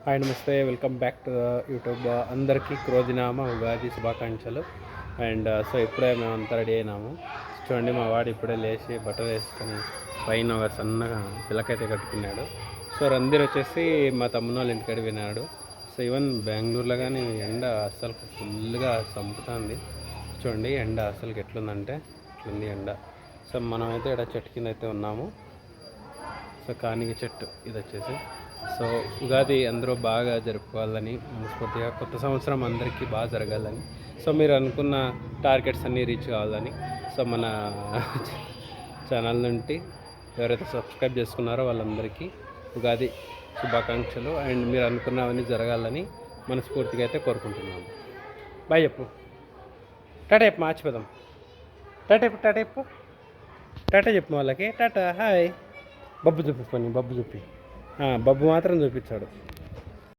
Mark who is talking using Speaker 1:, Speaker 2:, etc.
Speaker 1: Hi నమస్తే, welcome back to YouTube. అందరికీ క్రోధినామ ఉగాది శుభాకాంక్షలు. సో ఇప్పుడే మేమంతా రెడీ అయినాము. చూడండి, మా వాడు ఇప్పుడే లేచి బట్టలు వేసుకొని పైన ఒక సన్నగా పిల్లకైతే కట్టుకున్నాడు. సో రందీర్ వచ్చేసి మా తమ్ముని వాళ్ళ ఇంటికాడ విన్నాడు. సో ఈవెన్ బెంగళూరులో కానీ ఎండ అస్సలు ఫుల్గా చంపుతుంది. చూడండి ఎండ అసలుకి ఎట్లుందంటే ఇట్లుంది ఎండ. సో మనమైతే ఇక్కడ చెట్టు కింద అయితే ఉన్నాము. సో కానిగ చెట్టు ఇది వచ్చేసి. సో ఉగాది అందరూ బాగా జరుపుకోవాలని మనస్ఫూర్తిగా, కొత్త సంవత్సరం అందరికీ బాగా జరగాలని, సో మీరు అనుకున్న టార్గెట్స్ అన్నీ రీచ్ కావాలని, సో మన ఛానల్ నుండి ఎవరైతే సబ్స్క్రైబ్ చేసుకున్నారో వాళ్ళందరికీ ఉగాది శుభాకాంక్షలు. అండ్ మీరు అనుకున్నవన్నీ జరగాలని మనస్ఫూర్తిగా అయితే కోరుకుంటున్నాము. బాయ్ చెప్పు, టాటా చెప్పు, మార్చిపోదాం. టాటా చెప్పు, టాటా చెప్పు, టాటా చెప్పు వాళ్ళకి, టాటా హాయ్. బబ్బు చూపి, బబ్బు చూపి, బబ్బు మాత్రం చూపించాడు.